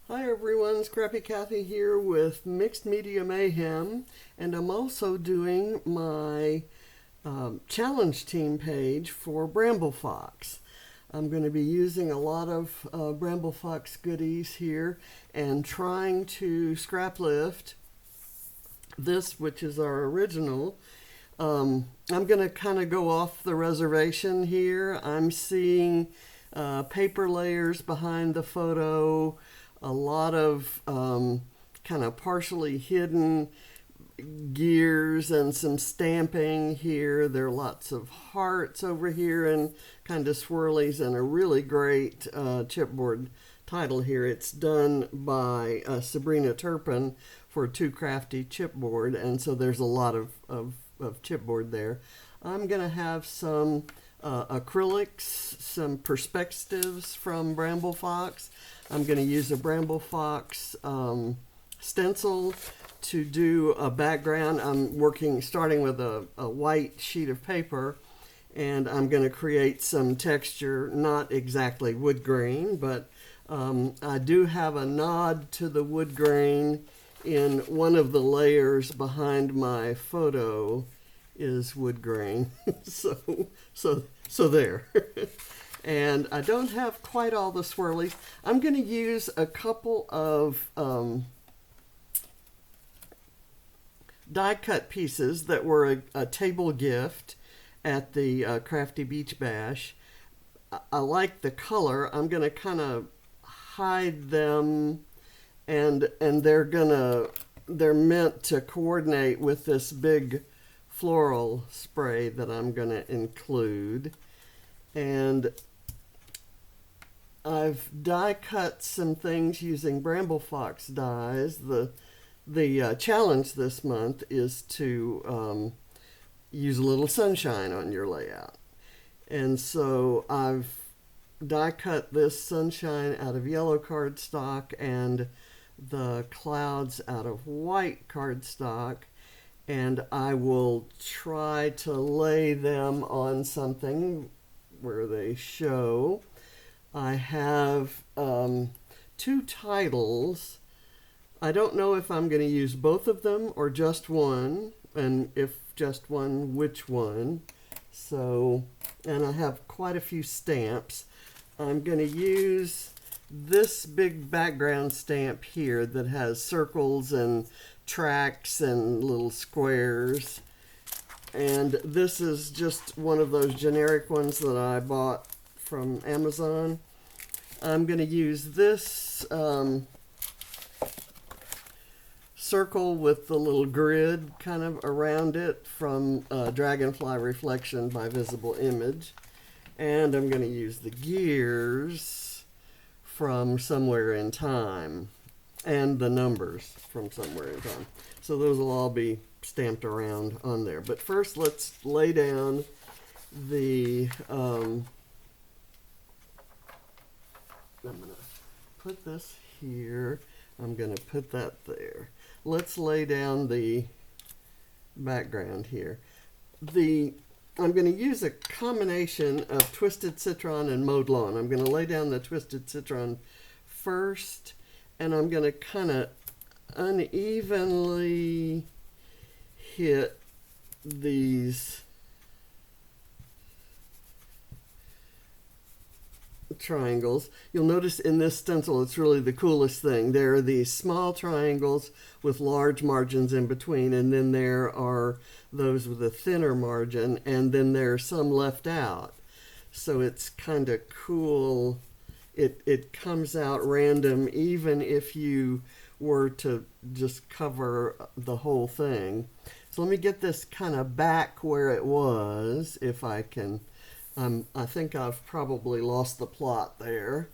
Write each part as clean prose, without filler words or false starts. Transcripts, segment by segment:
Hi everyone, Scrappy Kathy here with Mixed Media Mayhem, and I'm also doing my challenge team page for Bramble Fox. I'm going to be using a lot of Bramble Fox goodies here and trying to scrap lift this, which is our original. I'm going to kind of go off the reservation here. I'm seeing paper layers behind the photo, a lot of kind of partially hidden gears and some stamping here. There are lots of hearts over here and kind of swirlies and a really great chipboard title here. It's done by Sabrina Turpin for Too Crafty Chipboard, and so there's a lot of chipboard there. I'm going to have some acrylics, some perspectives from Bramble Fox. I'm going to use a Bramble Fox stencil to do a background. I'm starting with a white sheet of paper, and I'm going to create some texture, not exactly wood grain, but I do have a nod to the wood grain in one of the layers behind my photo is wood grain. so there. And I don't have quite all the swirlies. I'm going to use a couple of die cut pieces that were a table gift at the Crafty Beach Bash. I like the color. I'm going to kind of hide them, and they're meant to coordinate with this big floral spray that I'm going to include. And I've die cut some things using Bramble Fox dies. The challenge this month is to use a little sunshine on your layout. And so I've die cut this sunshine out of yellow cardstock and the clouds out of white cardstock, and I will try to lay them on something where they show. I have two titles. I don't know if I'm going to use both of them or just one, and if just one, which one. So, and I have quite a few stamps. I'm going to use this big background stamp here that has circles and tracks and little squares. And this is just one of those generic ones that I bought from Amazon. I'm going to use this circle with the little grid kind of around it from Dragonfly Reflection by Visible Image. And I'm going to use the gears from Somewhere in Time and the numbers from Somewhere in Time. So those will all be stamped around on there. But first, let's lay down the I'm going to put this here. I'm going to put that there. Let's lay down the background here. I'm going to use a combination of Twisted Citron and Mowed Lawn. I'm going to lay down the Twisted Citron first, and I'm going to kind of unevenly hit these triangles. You'll notice in this stencil it's really the coolest thing. There are these small triangles with large margins in between, and then there are those with a thinner margin, and then there are some left out. So it's kind of cool. It comes out random even if you were to just cover the whole thing. So let me get this kind of back where it was, if I can. I think I've probably lost the plot there,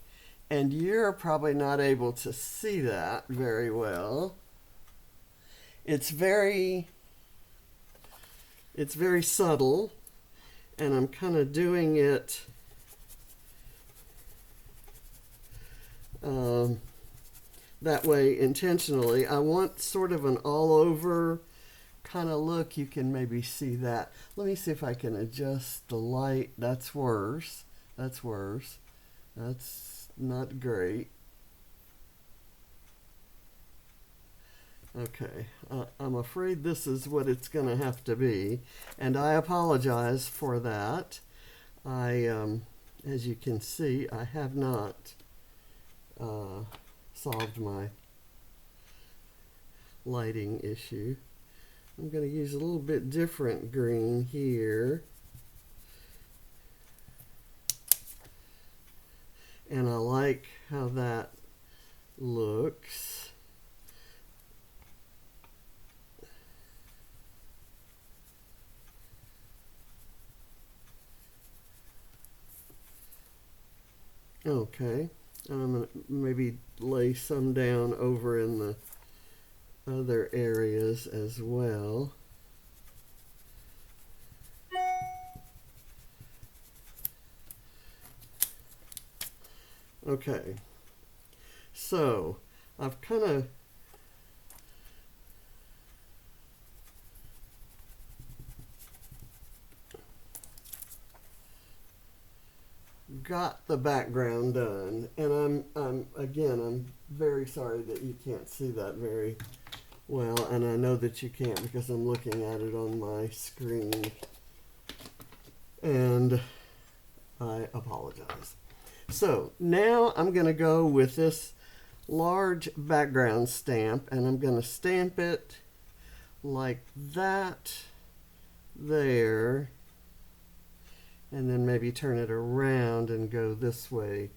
and you're probably not able to see that very well. It's very subtle, and I'm kind of doing it that way intentionally. I want sort of an all over kind of look. You can maybe see that. Let me see if I can adjust the light. That's worse. That's not great. Okay, I'm afraid this is what it's going to have to be, and I apologize for that. As you can see, I have not solved my lighting issue. I'm going to use a little bit different green here. And I like how that looks. Okay, I'm going to maybe lay some down over in the other areas as well. Okay, so I've kind of got the background done, and I'm very sorry that you can't see that very well, and I know that you can't because I'm looking at it on my screen, and I apologize. So now I'm going to go with this large background stamp, and I'm going to stamp it like that there, and then maybe turn it around and go this way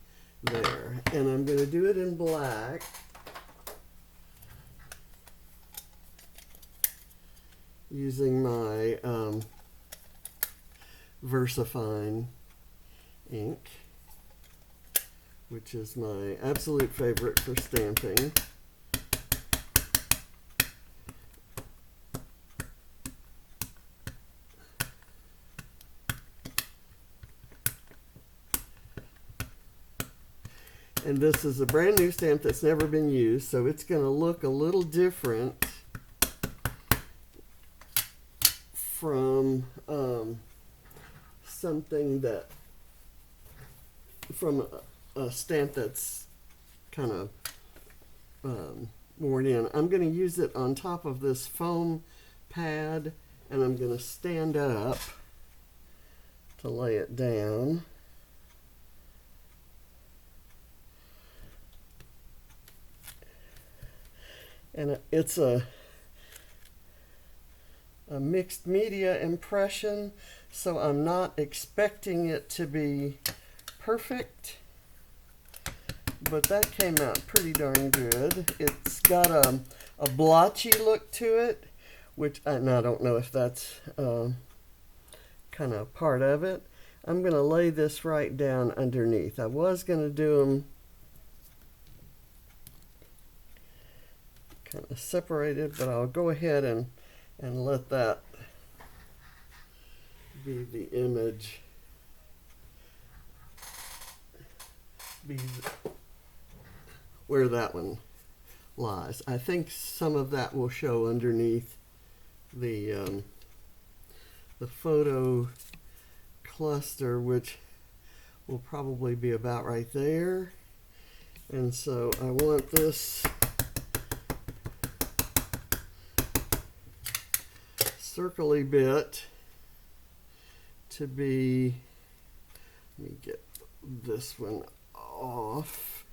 there. And I'm going to do it in black. Using my VersaFine ink, which is my absolute favorite for stamping. And this is a brand new stamp that's never been used, so it's going to look a little different from something that, from a stamp that's kind of worn in. I'm going to use it on top of this foam pad, and I'm going to stand up to lay it down. And it's a mixed media impression, so I'm not expecting it to be perfect, but that came out pretty darn good. It's got a blotchy look to it, which and I don't know if that's kind of part of it. I'm going to lay this right down underneath. I was going to do them kind of separated, but I'll go ahead and let that be the image, be where that one lies. I think some of that will show underneath the photo cluster, which will probably be about right there. And so I want this circly bit to be, let me get this one off.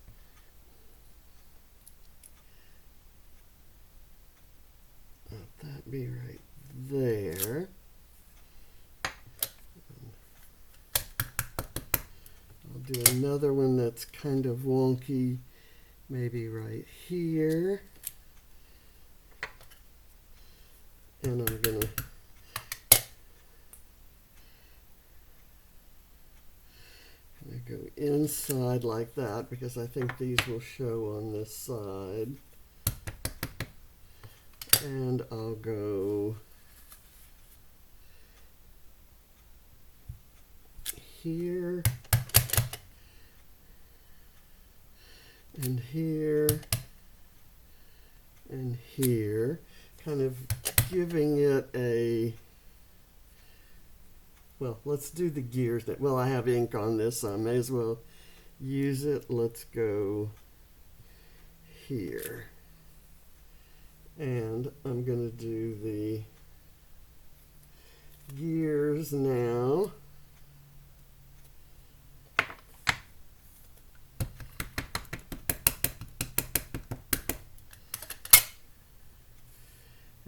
Let that be right there. I'll do another one that's kind of wonky, maybe right here. And I'm going to go inside like that because I think these will show on this side. And I'll go here and here and here, kind of giving it a, well, let's do the gears. Well, I have ink on this, so I may as well use it. Let's go here And I'm going to do the gears now.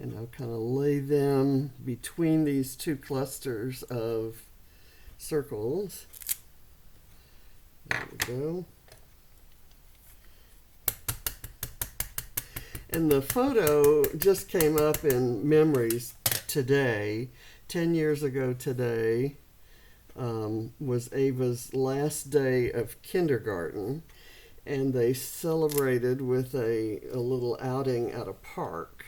And I'll kind of lay them between these two clusters of circles. There we go. And the photo just came up in memories today. 10 years ago today was Ava's last day of kindergarten, and they celebrated with a little outing at a park.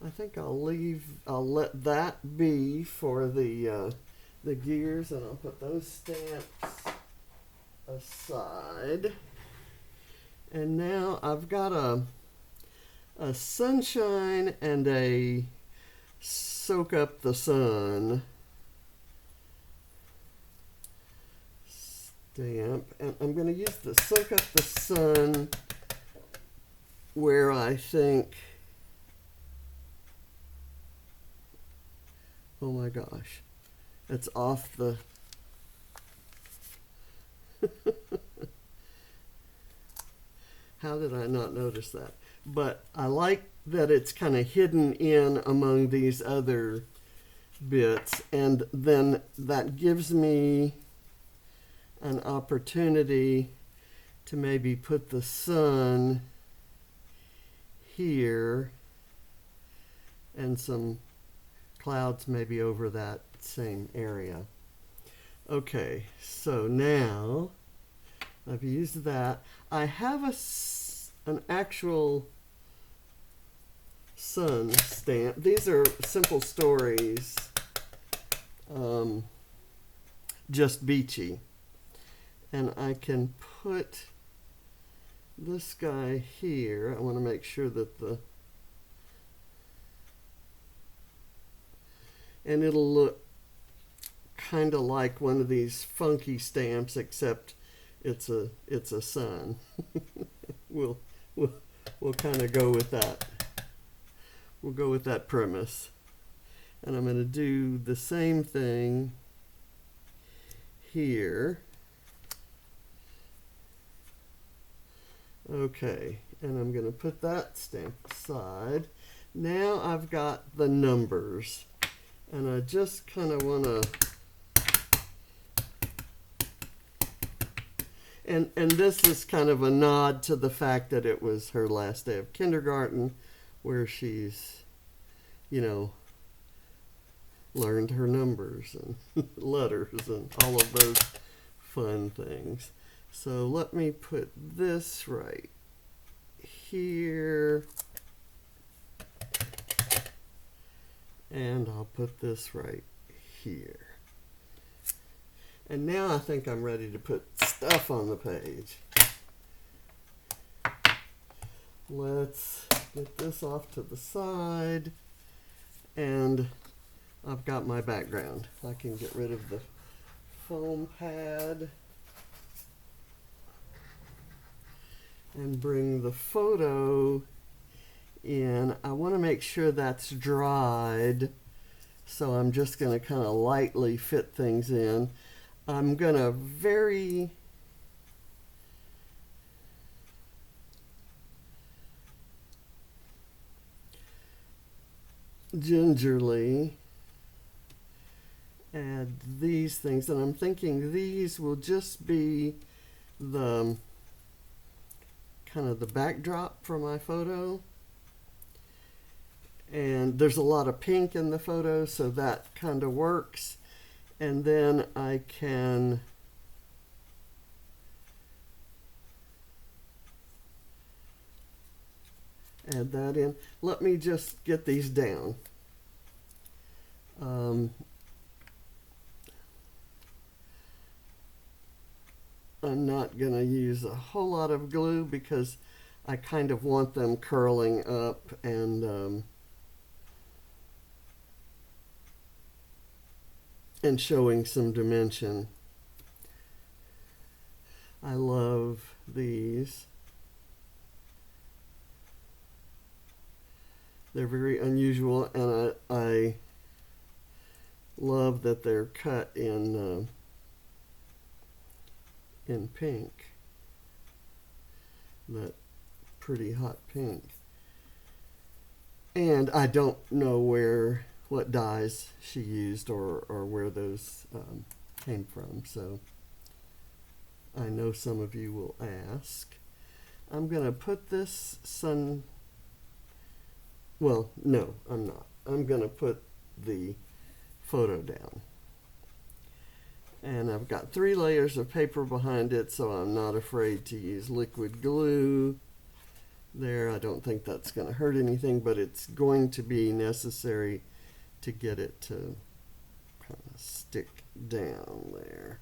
I think I'll let that be for the gears, and I'll put those stamps aside. And now I've got a sunshine and a soak up the sun stamp, and I'm going to use the soak up the sun where I think, oh my gosh, it's off the how did I not notice that? But I like that it's kind of hidden in among these other bits, and then that gives me an opportunity to maybe put the sun here and some clouds maybe over that same area. Okay, so now I've used that. I have an actual sun stamp. These are Simple Stories, Just Beachy. And I can put this guy here. I want to make sure that and it'll look kind of like one of these funky stamps, except it's a sun. We'll kind of go with that. We'll go with that premise. And I'm going to do the same thing here. Okay, and I'm going to put that stamp aside. Now I've got the numbers, and I just kind of want to, and this is kind of a nod to the fact that it was her last day of kindergarten, where she's, you know, learned her numbers and letters and all of those fun things. So let me put this right here, and I'll put this right here. And now I think I'm ready to put stuff on the page. Let's get this off to the side, and I've got my background. I can get rid of the foam pad and bring the photo in. I want to make sure that's dried, so I'm just going to kind of lightly fit things in. I'm going to very gingerly add these things, and I'm thinking these will just be the kind of the backdrop for my photo. And there's a lot of pink in the photo, so that kind of works. And then I can add that in. Let me just get these down. I'm not going to use a whole lot of glue because I kind of want them curling up and showing some dimension. I love these. They're very unusual, and I love that they're cut in pink, that pretty hot pink. And I don't know what dyes she used or where those came from, so I know some of you will ask. I'm going to put this well, no, I'm not. I'm going to put the photo down. And I've got 3 layers of paper behind it, so I'm not afraid to use liquid glue there. I don't think that's going to hurt anything, but it's going to be necessary to get it to kind of stick down there.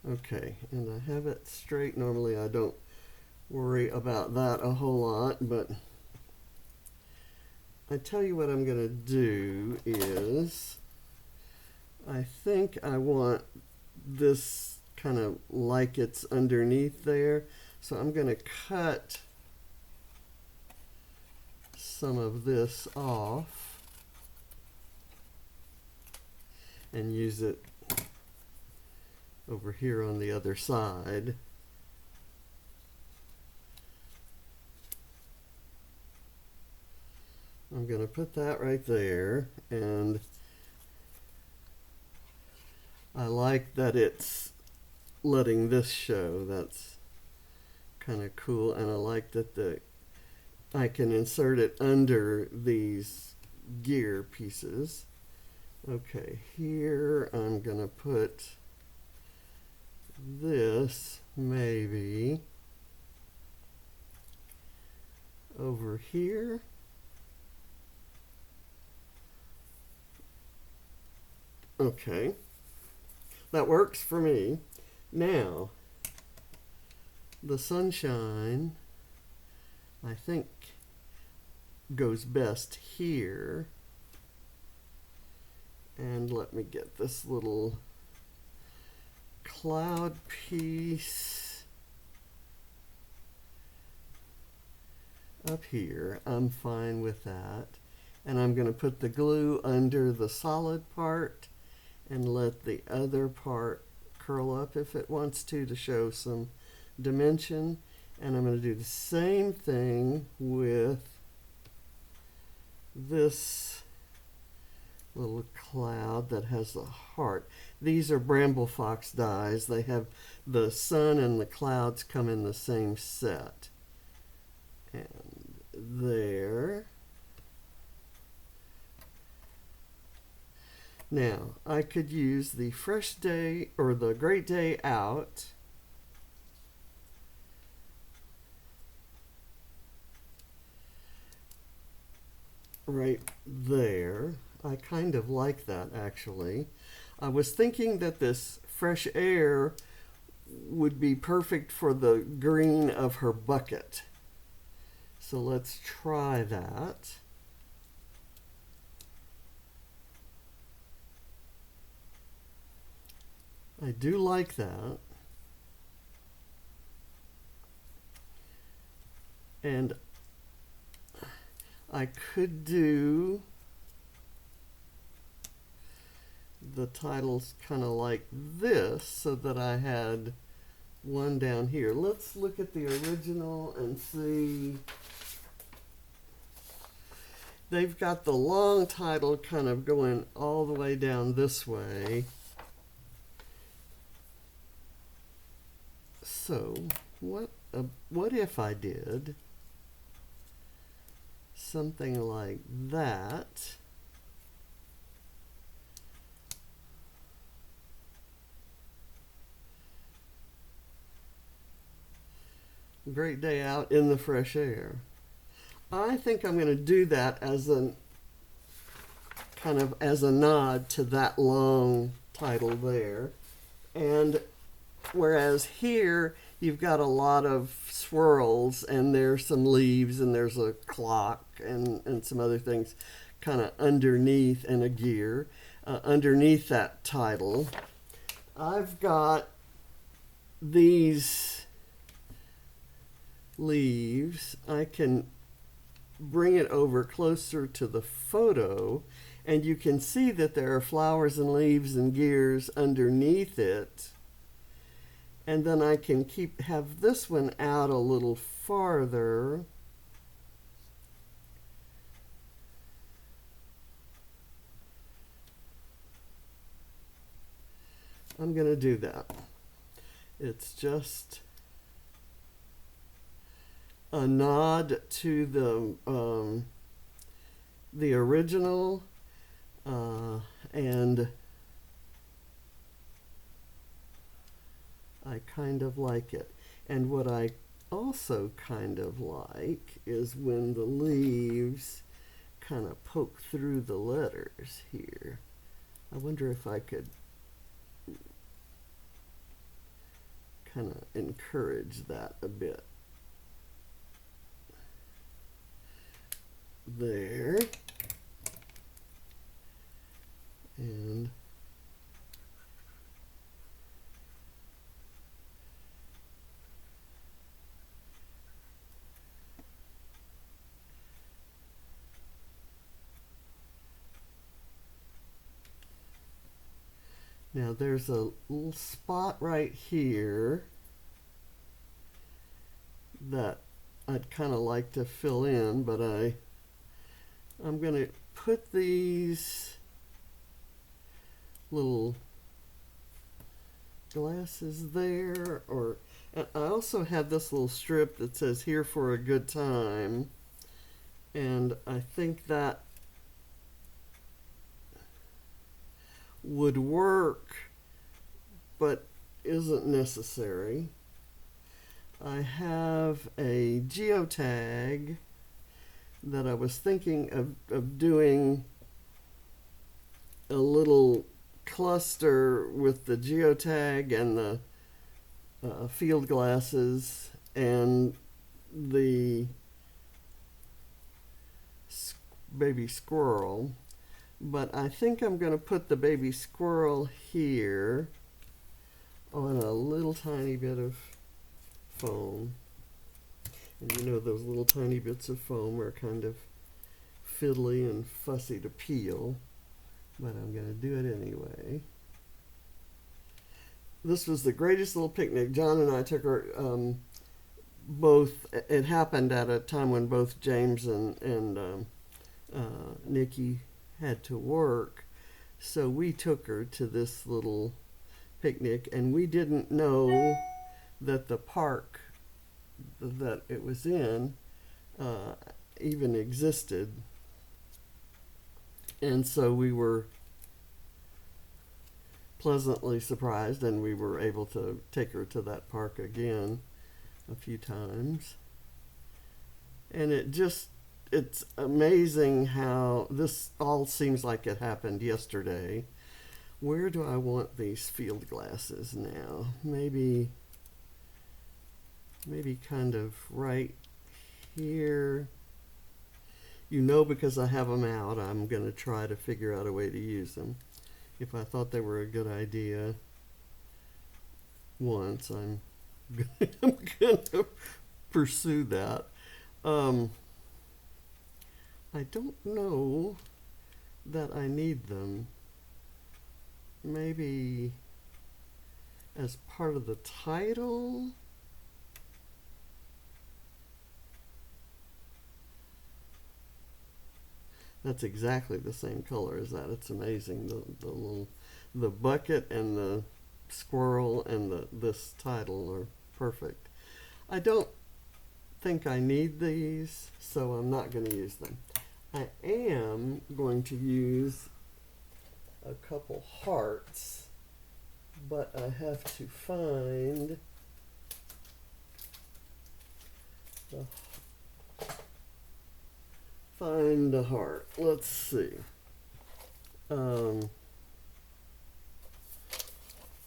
Okay, and I have it straight. Normally I don't worry about that a whole lot, but I tell you what I'm going to do is, I think I want this kind of like it's underneath there, so I'm going to cut some of this off and use it over here on the other side. I'm going to put that right there, and I like that it's letting this show. That's kind of cool, and I like that I can insert it under these gear pieces. Okay, here I'm going to put this maybe over here. Okay, that works for me. Now, the sunshine, I think, goes best here. And let me get this little cloud piece up here. I'm fine with that. And I'm going to put the glue under the solid part and let the other part curl up if it wants to show some dimension. And I'm going to do the same thing with this little cloud that has a heart. These are Bramble Fox dies. They have the sun and the clouds come in the same set. And there. Now, I could use the fresh day or the great day out. Right there. I kind of like that, actually. I was thinking that this fresh air would be perfect for the green of her bucket. So let's try that. I do like that. And I could do the titles kind of like this so that I had one down here. Let's look at the original and see. They've got the long title kind of going all the way down this way. So what if I did something like that? Great day out in the fresh air. I think I'm going to do that as a kind of as a nod to that long title there. And whereas here you've got a lot of swirls and there's some leaves and there's a clock and some other things kind of underneath, and a gear underneath that title. I've got these leaves, I can bring it over closer to the photo, and you can see that there are flowers and leaves and gears underneath it. And then I can have this one out a little farther. I'm going to do that. It's just a nod to the original, and I kind of like it. And what I also kind of like is when the leaves kind of poke through the letters here. I wonder if I could kind of encourage that a bit. There. And now there's a little spot right here that I'd kind of like to fill in, but I'm going to put these little glasses there, and I also have this little strip that says "Here for a Good Time," and I think that would work, but isn't necessary. I have a geotag that I was thinking of doing a little cluster with the geotag and the field glasses and the baby squirrel. But I think I'm going to put the baby squirrel here on a little tiny bit of foam. And you know those little tiny bits of foam are kind of fiddly and fussy to peel, but I'm going to do it anyway. This was the greatest little picnic. John and I took our both. It happened at a time when both James and Nikki had to work, so we took her to this little picnic, and we didn't know that the park that it was in even existed, and so we were pleasantly surprised, and we were able to take her to that park again a few times. And it's amazing how this all seems like it happened yesterday. Where do I want these field glasses now? Maybe kind of right here. You know, because I have them out, I'm going to try to figure out a way to use them. If I thought they were a good idea once, I'm going to pursue that. I don't know that I need them. Maybe as part of the title. That's exactly the same color as that. It's amazing. The bucket and the squirrel and this title are perfect. I don't think I need these, so I'm not going to use them. I am going to use a couple hearts, but I have to find the heart. Let's see.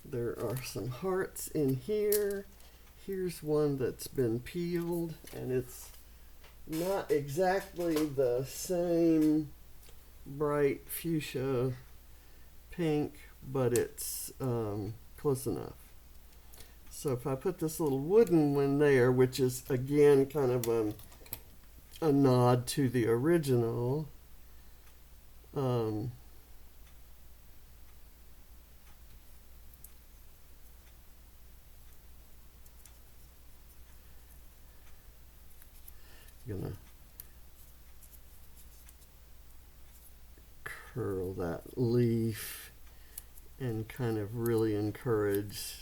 There are some hearts in here. Here's one that's been peeled, and it's not exactly the same bright fuchsia pink, but it's close enough. So if I put this little wooden one there, which is again kind of a nod to the original, gonna curl that leaf and kind of really encourage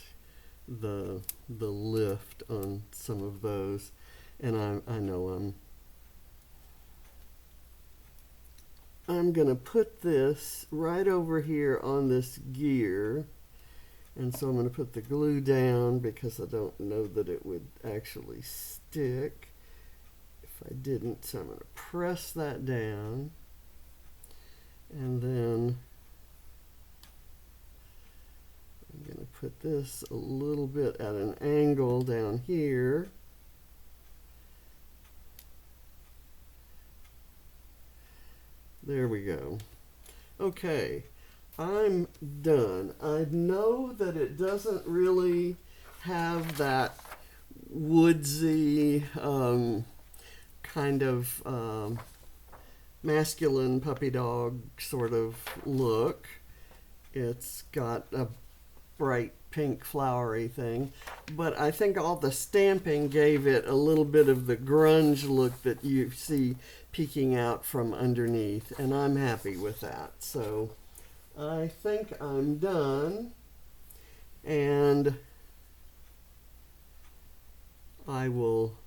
the lift on some of those. And I know I'm gonna put this right over here on this gear, and so I'm gonna put the glue down because I don't know that it would actually stick if I didn't. So I'm gonna press that down, and then I'm going to put this a little bit at an angle down here. There we go. Okay, I'm done. I know that it doesn't really have that woodsy kind of masculine puppy dog sort of look. It's got a bright pink flowery thing, but I think all the stamping gave it a little bit of the grunge look that you see peeking out from underneath, and I'm happy with that. So I think I'm done, and I will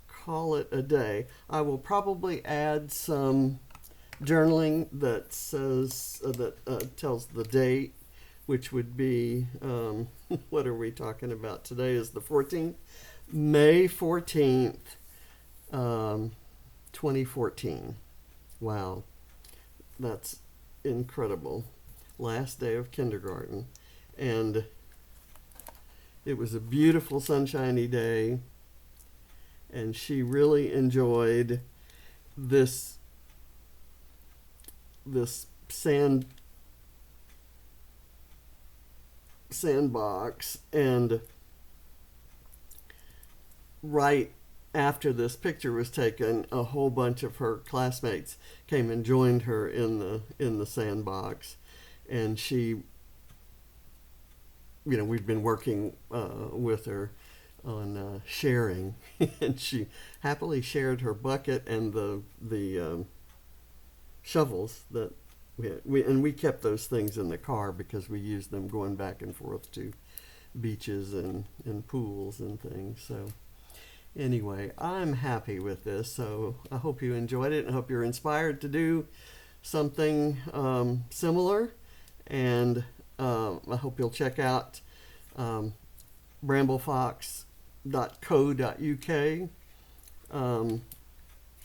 call it a day. I will probably add some journaling that says tells the date, which would be what are we talking about? Today is the 14th, May 14th, 2014. Wow, that's incredible. Last day of kindergarten, and it was a beautiful sunshiny day, and she really enjoyed this sandbox. And right after this picture was taken, a whole bunch of her classmates came and joined her in the sandbox, and she, we've been working with her on sharing, and she happily shared her bucket and the shovels that we kept those things in the car because we used them going back and forth to beaches and pools and things. So anyway, I'm happy with this. So I hope you enjoyed it, and I hope you're inspired to do something similar. And I hope you'll check out bramble.fox.co.uk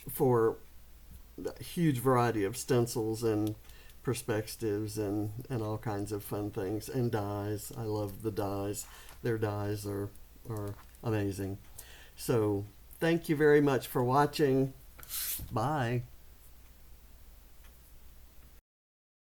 for a huge variety of stencils and perspectives and all kinds of fun things, and dies. I love the dies. Their dies are amazing. So thank you very much for watching. Bye.